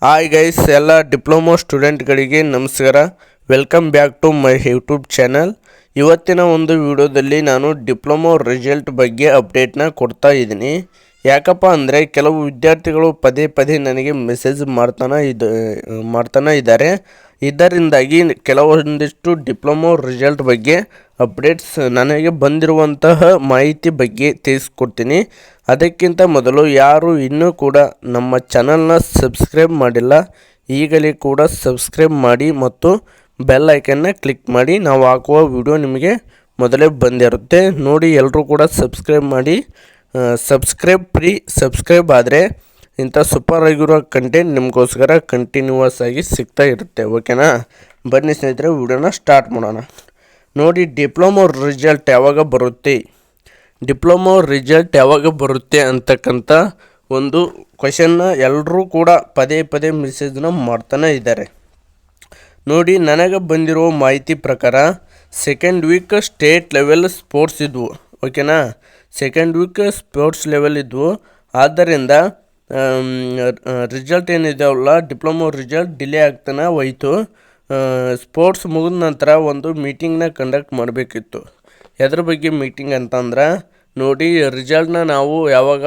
Hi guys, ಎಲ್ಲ diploma ಸ್ಟೂಡೆಂಟ್ಗಳಿಗೆ ನಮಸ್ಕಾರ. Welcome back to my YouTube channel. ಇವತ್ತಿನ ಒಂದು ವಿಡಿಯೋದಲ್ಲಿ ನಾನು ಡಿಪ್ಲೊಮೊ ರಿಸಲ್ಟ್ ಬಗ್ಗೆ ಅಪ್ಡೇಟ್ನ ಕೊಡ್ತಾ ಇದ್ದೀನಿ. ಯಾಕಪ್ಪ ಅಂದರೆ ಕೆಲವು ವಿದ್ಯಾರ್ಥಿಗಳು ಪದೇ ಪದೇ ನನಗೆ ಮೆಸೇಜ್ ಮಾಡ್ತಾನೆ ಇದ್ದಾರೆ. ಇದರಿಂದಾಗಿ ಕೆಲವೊಂದಿಷ್ಟು ಡಿಪ್ಲೊಮೊ ರಿಸಲ್ಟ್ ಬಗ್ಗೆ ಅಪ್ಡೇಟ್ಸ್ ನನಗೆ ಬಂದಿರುವಂತಹ ಮಾಹಿತಿ ಬಗ್ಗೆ ತಿಳಿಸ್ಕೊಡ್ತೀನಿ. ಅದಕ್ಕಿಂತ ಮೊದಲು ಯಾರು ಇನ್ನೂ ಕೂಡ ನಮ್ಮ ಚಾನಲ್ನ ಸಬ್ಸ್ಕ್ರೈಬ್ ಮಾಡಿಲ್ಲ, ಈಗಲೇ ಕೂಡ ಸಬ್ಸ್ಕ್ರೈಬ್ ಮಾಡಿ ಮತ್ತು ಬೆಲ್ ಐಕನ್ನ ಕ್ಲಿಕ್ ಮಾಡಿ. ನಾವು ಹಾಕುವ ವಿಡಿಯೋ ನಿಮಗೆ ಮೊದಲೇ ಬಂದಿರುತ್ತೆ. ನೋಡಿ, ಎಲ್ಲರೂ ಕೂಡ ಸಬ್ಸ್ಕ್ರೈಬ್ ಮಾಡಿ. ಸಬ್ಸ್ಕ್ರೈಬ್ ಆದರೆ ಇಂಥ ಸೂಪರ್ ಆಗಿರೋ ಕಂಟೆಂಟ್ ನಿಮಗೋಸ್ಕರ ಕಂಟಿನ್ಯೂಸ್ ಆಗಿ ಸಿಗ್ತಾ ಇರುತ್ತೆ. ಓಕೆನಾ? ಬನ್ನಿ ಸ್ನೇಹಿತರೆ, ವಿಡಿಯೋನ ಸ್ಟಾರ್ಟ್ ಮಾಡೋಣ. ನೋಡಿ, ಡಿಪ್ಲೊಮೊ ರಿಸಲ್ಟ್ ಯಾವಾಗ ಬರುತ್ತೆ ಅಂತಕ್ಕಂಥ ಒಂದು ಕ್ವೆಶನ್ನ ಎಲ್ಲರೂ ಕೂಡ ಪದೇ ಪದೇ ಮೆಸೇಜ್ನ ಮಾಡ್ತಾನೆ ಇದ್ದಾರೆ. ನೋಡಿ, ನನಗೆ ಬಂದಿರೋ ಮಾಹಿತಿ ಪ್ರಕಾರ second week state level sports ಇದ್ವು. ಓಕೆನಾ? ಸೆಕೆಂಡ್ ವೀಕ್ ಸ್ಪೋರ್ಟ್ಸ್ ಲೆವೆಲ್ ಇದ್ವು. ಆದ್ದರಿಂದ ರಿಸಲ್ಟ್ ಏನಿದೆಯಲ್ಲ, ಡಿಪ್ಲೊಮೊ ರಿಸಲ್ಟ್ ಡಿಲೇ ಆಗ್ತಾನೆ ಹೋಯಿತು. ಸ್ಪೋರ್ಟ್ಸ್ ಮುಗಿದ ನಂತರ ಒಂದು ಮೀಟಿಂಗ್ನ ಕಂಡಕ್ಟ್ ಮಾಡಬೇಕಿತ್ತು. ಎದ್ರ ಬಗ್ಗೆ ಮೀಟಿಂಗ್ ಅಂತಂದ್ರೆ, ನೋಡಿ, ರಿಸಲ್ಟ್ನ ನಾವು ಯಾವಾಗ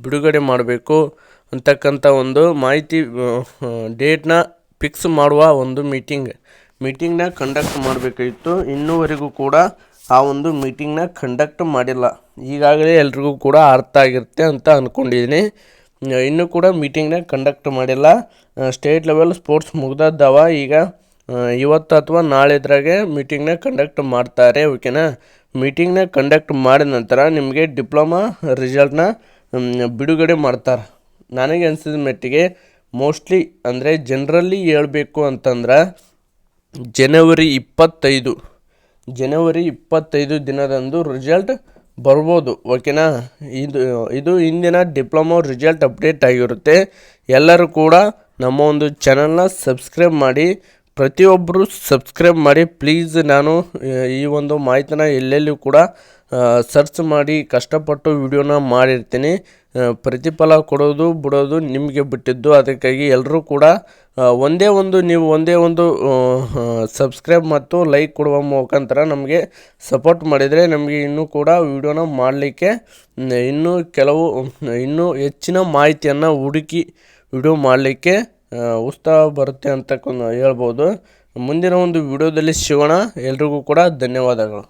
ಬಿಡುಗಡೆ ಮಾಡಬೇಕು ಅಂತಕ್ಕಂಥ ಒಂದು ಮಾಹಿತಿ, ಡೇಟ್ನ ಫಿಕ್ಸ್ ಮಾಡುವ ಒಂದು ಮೀಟಿಂಗ್ನ ಕಂಡಕ್ಟ್ ಮಾಡಬೇಕಾಗಿತ್ತು. ಇನ್ನೂವರೆಗೂ ಕೂಡ ಆ ಒಂದು ಮೀಟಿಂಗ್ನ ಕಂಡಕ್ಟ್ ಮಾಡಿಲ್ಲ. ಈಗಾಗಲೇ ಎಲ್ರಿಗೂ ಕೂಡ ಅರ್ಥ ಆಗಿರುತ್ತೆ ಅಂತ ಅಂದ್ಕೊಂಡಿದ್ದೀನಿ. ಇನ್ನೂ ಕೂಡ ಮೀಟಿಂಗ್ನ ಕಂಡಕ್ಟ್ ಮಾಡಿಲ್ಲ. ಸ್ಟೇಟ್ ಲೆವೆಲ್ ಸ್ಪೋರ್ಟ್ಸ್ ಮುಗ್ದದ್ದವ. ಈಗ ಇವತ್ತು ಅಥವಾ ನಾಳೆದ್ರಾಗೆ ಮೀಟಿಂಗ್ನ ಕಂಡಕ್ಟ್ ಮಾಡ್ತಾರೆ. ಓಕೆನಾ? ಮೀಟಿಂಗ್ನ ಕಂಡಕ್ಟ್ ಮಾಡಿದ ನಂತರ ನಿಮಗೆ ಡಿಪ್ಲೊಮಾ ರಿಸಲ್ಟ್ನ ಬಿಡುಗಡೆ ಮಾಡ್ತಾರೆ. ನನಗೆ ಅನಿಸಿದ ಮಟ್ಟಿಗೆ ಮೋಸ್ಟ್ಲಿ ಅಂದರೆ ಜನರಲ್ಲಿ ಹೇಳ್ಬೇಕು ಅಂತಂದ್ರೆ ಜನವರಿ 25 ದಿನದಂದು ರಿಸಲ್ಟ್ ಬರ್ಬೋದು. ಓಕೆನಾ? ಇದು ಇಂದಿನ ಡಿಪ್ಲೊಮೊ ರಿಸಲ್ಟ್ ಅಪ್ಡೇಟ್ ಆಗಿರುತ್ತೆ. ಎಲ್ಲರೂ ಕೂಡ ನಮ್ಮ ಒಂದು ಚಾನಲ್ನ ಸಬ್ಸ್ಕ್ರೈಬ್ ಮಾಡಿ. ಪ್ರತಿಯೊಬ್ಬರು ಸಬ್ಸ್ಕ್ರೈಬ್ ಮಾಡಿ ಪ್ಲೀಸ್. ನಾನು ಈ ಒಂದು ಮಾಹಿತಿನ ಎಲ್ಲೆಲ್ಲೂ ಕೂಡ ಸರ್ಚ್ ಮಾಡಿ ಕಷ್ಟಪಟ್ಟು ವಿಡಿಯೋನ ಮಾಡಿರ್ತೀನಿ. ಪ್ರತಿಫಲ ಕೊಡೋದು ಬಿಡೋದು ನಿಮಗೆ ಬಿಟ್ಟಿದ್ದು. ಅದಕ್ಕಾಗಿ ಎಲ್ಲರೂ ಕೂಡ ಒಂದೇ ಒಂದು ಸಬ್ಸ್ಕ್ರೈಬ್ ಮತ್ತು ಲೈಕ್ ಕೊಡುವ ಮುಖಾಂತರ ನಮಗೆ ಸಪೋರ್ಟ್ ಮಾಡಿದರೆ ನಮಗೆ ಇನ್ನೂ ಕೂಡ ವಿಡಿಯೋನ ಮಾಡಲಿಕ್ಕೆ ಇನ್ನೂ ಹೆಚ್ಚಿನ ಮಾಹಿತಿಯನ್ನು ಹುಡುಕಿ ವಿಡಿಯೋ ಮಾಡಲಿಕ್ಕೆ ಉತ್ಸಾಹ ಬರುತ್ತೆ ಅಂತ ಹೇಳ್ಬೋದು. ಮುಂದಿನ ಒಂದು ವಿಡಿಯೋದಲ್ಲಿ ಸಿಗೋಣ. ಎಲ್ರಿಗೂ ಕೂಡ ಧನ್ಯವಾದಗಳು.